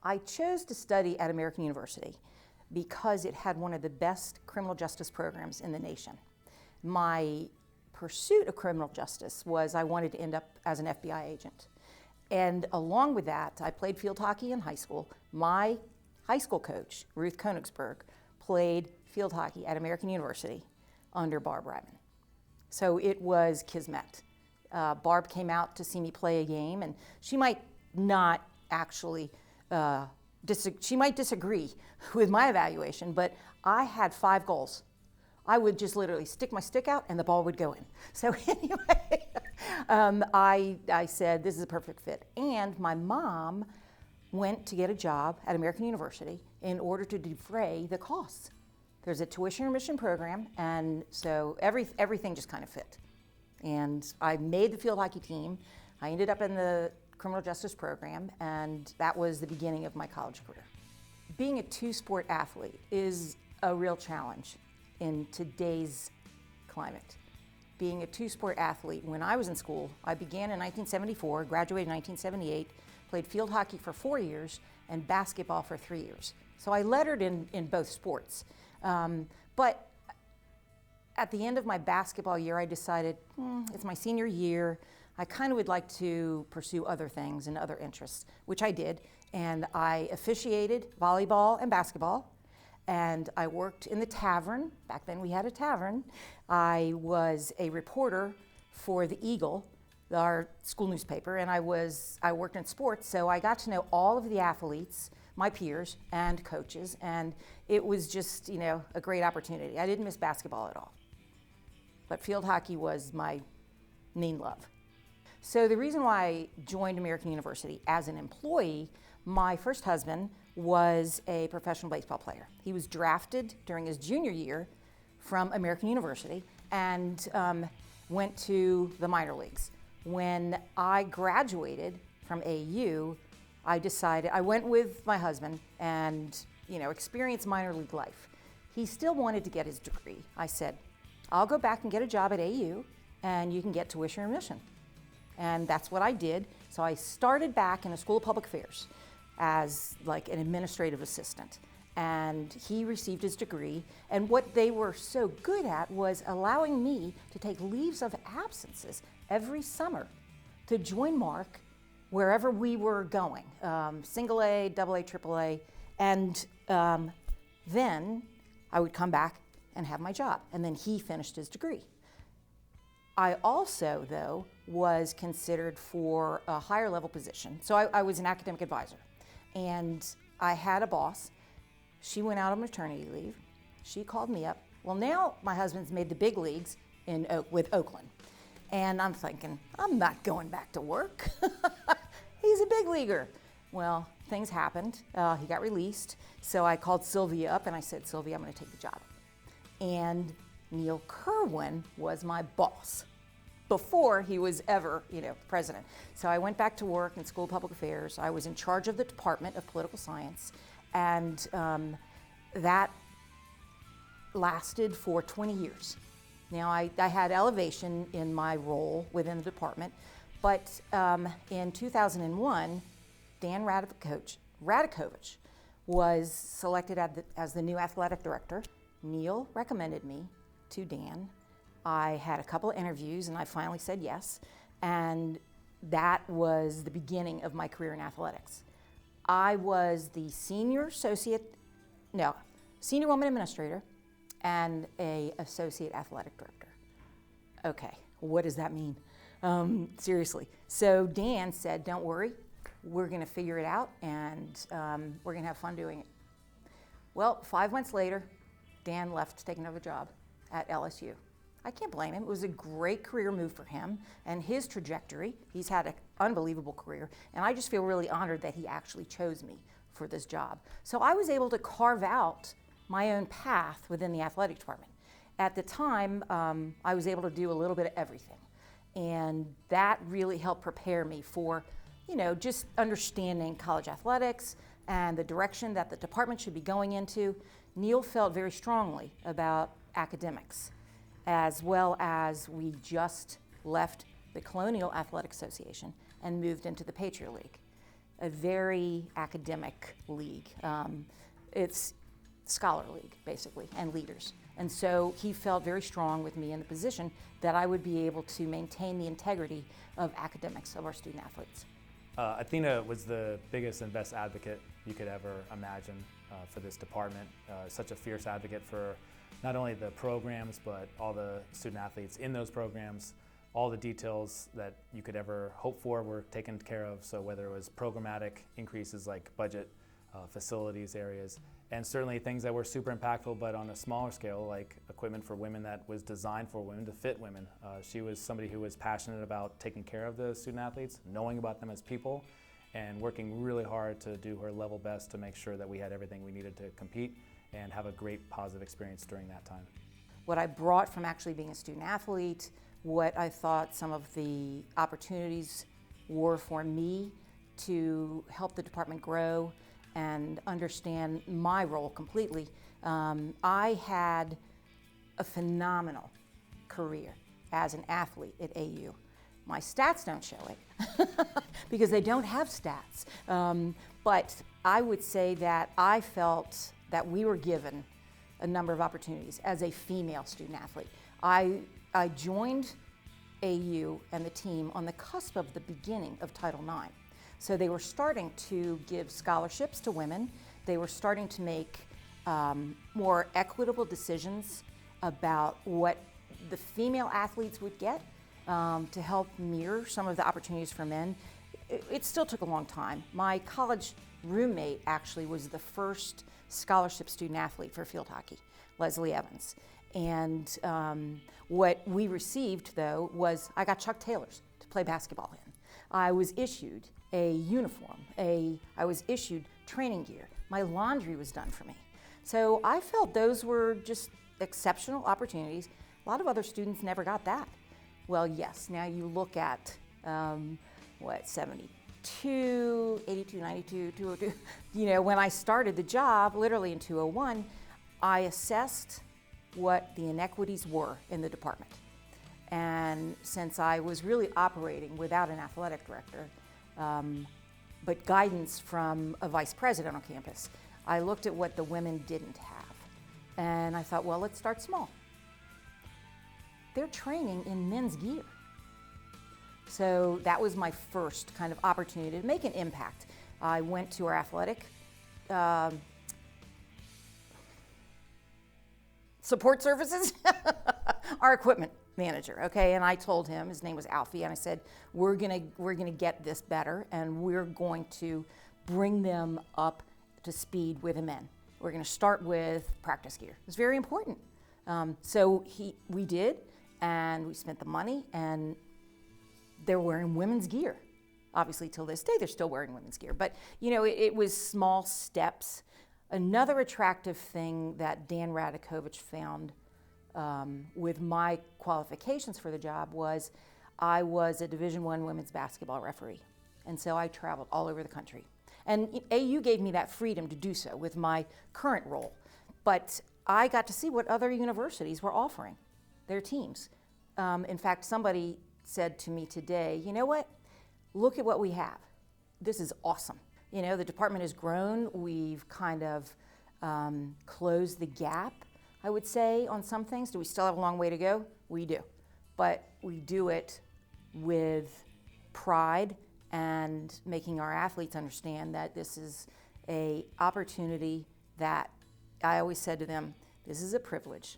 I chose to study at American University because it had one of the best criminal justice programs in the nation. My pursuit of criminal justice was I wanted to end up as an FBI agent. And along with that, I played field hockey in high school. My high school coach, Ruth Konigsberg, played field hockey at American University under Barb Ryman. So it was kismet. Barb came out to see me play a game, and she might not actually, she might disagree with my evaluation, but I had 5 goals. I would just literally stick my stick out and the ball would go in. So anyway, I said, this is a perfect fit. And my mom went to get a job at American University in order to defray the costs. There's a tuition remission program, and so everything just kind of fit. And I made the field hockey team. I ended up in the criminal justice program, and that was the beginning of my college career. Being a 2-sport athlete is a real challenge in today's climate. Being a 2-sport athlete, when I was in school, I began in 1974, graduated in 1978, played field hockey for 4 years and basketball for 3 years. So I lettered in both sports. But at the end of my basketball year, I decided, it's my senior year, I kind of would like to pursue other things and other interests, which I did. And I officiated volleyball and basketball, and I worked in the tavern. Back then we had a tavern. I was a reporter for the Eagle, our school newspaper, and I worked in sports, so I got to know all of the athletes, my peers and coaches, and it was just, a great opportunity. I didn't miss basketball at all. But field hockey was my main love. So the reason why I joined American University as an employee, my first husband was a professional baseball player. He was drafted during his junior year from American University and went to the minor leagues. When I graduated from AU, I went with my husband and, experienced minor league life. He still wanted to get his degree. I said, I'll go back and get a job at AU and you can get tuition remission. And that's what I did. So I started back in the School of Public Affairs as like an administrative assistant. And he received his degree. And what they were so good at was allowing me to take leaves of absences every summer to join Mark wherever we were going, single A, double A, triple A. And then I would come back and have my job. And then he finished his degree. I also, though, was considered for a higher level position. So I was an academic advisor. And I had a boss. She went out on maternity leave. She called me up. Well, now my husband's made the big leagues with Oakland. And I'm thinking, I'm not going back to work. He's a big leaguer. Well, things happened. He got released. So I called Sylvia up and I said, Sylvia, I'm going to take the job. And Neil Kerwin was my boss before he was ever, president. So I went back to work in School of Public Affairs. I was in charge of the Department of Political Science, and that lasted for 20 years. Now, I had elevation in my role within the department, but in 2001, Dan Radakovich was selected as the new athletic director. Neil recommended me to Dan. I had a couple of interviews and I finally said yes, and that was the beginning of my career in athletics. I was the senior woman administrator and an associate athletic director. Okay, what does that mean? Seriously. So Dan said, don't worry, we're gonna figure it out and we're gonna have fun doing it. Well, 5 months later, Dan left to take another job at LSU. I can't blame him. It was a great career move for him and his trajectory. He's had an unbelievable career, and I just feel really honored that he actually chose me for this job. So I was able to carve out my own path within the athletic department. At the time, I was able to do a little bit of everything, and that really helped prepare me for, just understanding college athletics and the direction that the department should be going into. Neil felt very strongly about academics, as well as we just left the Colonial Athletic Association and moved into the Patriot League. a very academic league. It's scholar league, basically, and leaders. And so he felt very strong with me in the position that I would be able to maintain the integrity of academics of our student athletes. Athena was the biggest and best advocate you could ever imagine for this department. Such a fierce advocate for not only the programs, but all the student athletes in those programs. All the details that you could ever hope for were taken care of. So whether it was programmatic increases like budget, facilities areas, and certainly things that were super impactful, but on a smaller scale, like equipment for women that was designed for women to fit women. She was somebody who was passionate about taking care of the student athletes, knowing about them as people, and working really hard to do her level best to make sure that we had everything we needed to compete and have a great positive experience during that time. What I brought from actually being a student athlete, what I thought some of the opportunities were for me to help the department grow and understand my role completely. I had a phenomenal career as an athlete at AU. My stats don't show it because they don't have stats. But I would say that I felt that we were given a number of opportunities as a female student athlete. I joined AU and the team on the cusp of the beginning of Title IX. So they were starting to give scholarships to women. They were starting to make more equitable decisions about what the female athletes would get to help mirror some of the opportunities for men. It still took a long time. My college roommate actually was the first scholarship student athlete for field hockey, Leslie Evans. And what we received, though, was I got Chuck Taylors to play basketball in. I was issued a uniform, I was issued training gear. My laundry was done for me. So I felt those were just exceptional opportunities. A lot of other students never got that. Well, yes, now you look at, 72, 82, 92, 202. You know, when I started the job, literally in 201, I assessed what the inequities were in the department. And since I was really operating without an athletic director, but guidance from a vice president on campus, I looked at what the women didn't have. And I thought, well, let's start small. They're training in men's gear. So that was my first kind of opportunity to make an impact. I went to our athletic support services, our equipment manager, okay? And I told him, his name was Alfie, and I said, we're gonna get this better, and we're going to bring them up to speed with the men. We're gonna start with practice gear. It's very important. So we did, and we spent the money, and they're wearing women's gear. Obviously, till this day, they're still wearing women's gear. But, you know, it was small steps. Another attractive thing that Dan Radakovich found with my qualifications for the job was I was a Division I women's basketball referee. And so I traveled all over the country. And AU gave me that freedom to do so with my current role. But I got to see what other universities were offering their teams. In fact, somebody said to me today, you know what? Look at what we have. This is awesome. You know, the department has grown. We've kind of closed the gap, I would say, on some things. Do we still have a long way to go? We do. But we do it with pride and making our athletes understand that this is an opportunity that I always said to them, this is a privilege.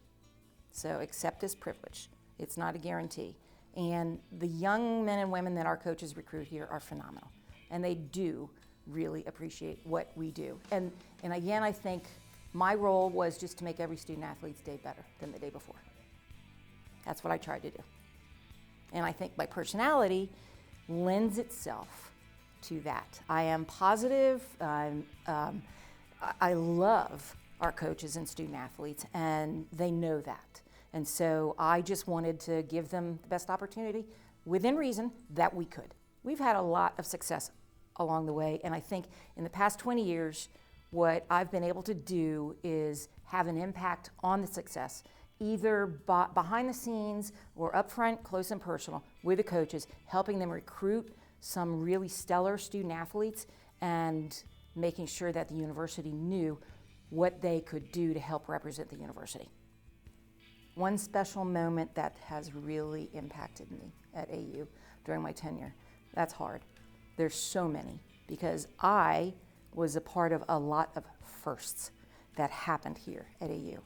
So accept this privilege. It's not a guarantee. And the young men and women that our coaches recruit here are phenomenal. And they do really appreciate what we do. And again, I think my role was just to make every student athlete's day better than the day before. That's what I tried to do. And I think my personality lends itself to that. I am positive. I love our coaches and student athletes, and they know that. And so I just wanted to give them the best opportunity within reason that we could. We've had a lot of success along the way, and I think in the past 20 years, what I've been able to do is have an impact on the success, either behind the scenes or up front, close and personal, with the coaches, helping them recruit some really stellar student athletes and making sure that the university knew what they could do to help represent the university. One special moment that has really impacted me at AU during my tenure, that's hard. There's so many, because I was a part of a lot of firsts that happened here at AU.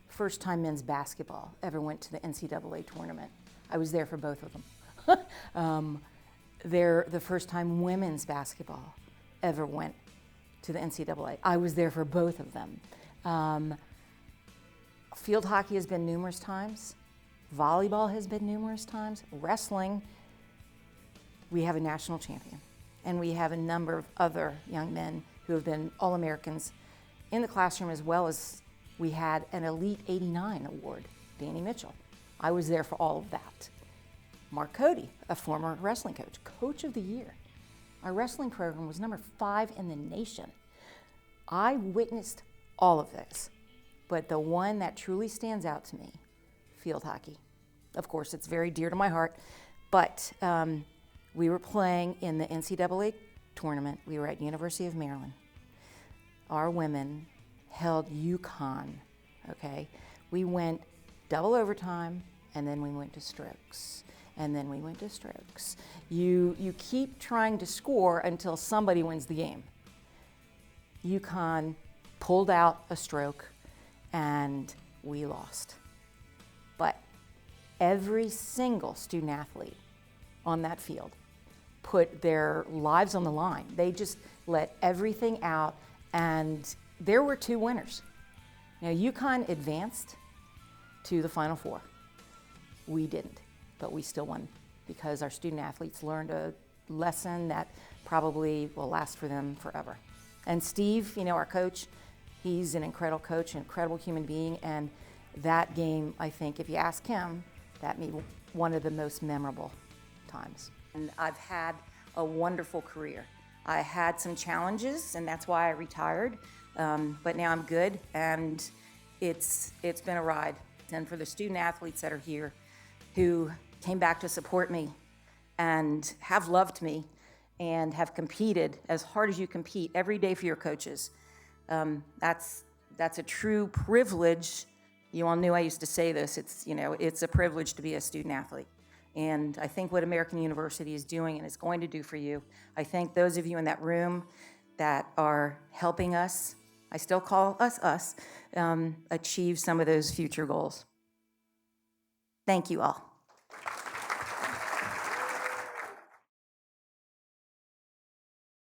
First time men's basketball ever went to the NCAA tournament. I was there for both of them. The first time women's basketball ever went to the NCAA. I was there for both of them. Field hockey has been numerous times. Volleyball has been numerous times. Wrestling, we have a national champion. And we have a number of other young men who have been All-Americans in the classroom, as well as we had an Elite 89 award, Danny Mitchell. I was there for all of that. Mark Cody, a former wrestling coach, Coach of the Year. Our wrestling program was number 5 in the nation. I witnessed all of this, but the one that truly stands out to me, field hockey. Of course, it's very dear to my heart, but we were playing in the NCAA tournament. We were at University of Maryland. Our women held UConn, okay? We went double overtime, and then we went to strokes. And then we went to strokes. You keep trying to score until somebody wins the game. UConn pulled out a stroke, and we lost. But every single student athlete on that field put their lives on the line. They just let everything out, and there were 2 winners. Now, UConn advanced to the Final Four. We didn't, but we still won because our student athletes learned a lesson that probably will last for them forever. And Steve, our coach, he's an incredible coach, an incredible human being, and that game, I think, if you ask him, that made one of the most memorable times. And I've had a wonderful career. I had some challenges, and that's why I retired, but now I'm good, and it's been a ride. And for the student athletes that are here who came back to support me and have loved me and have competed as hard as you compete every day for your coaches, that's a true privilege. You all knew I used to say this. It's a privilege to be a student athlete. And I think what American University is doing and is going to do for you, I thank those of you in that room that are helping us, I still call us, achieve some of those future goals. Thank you all.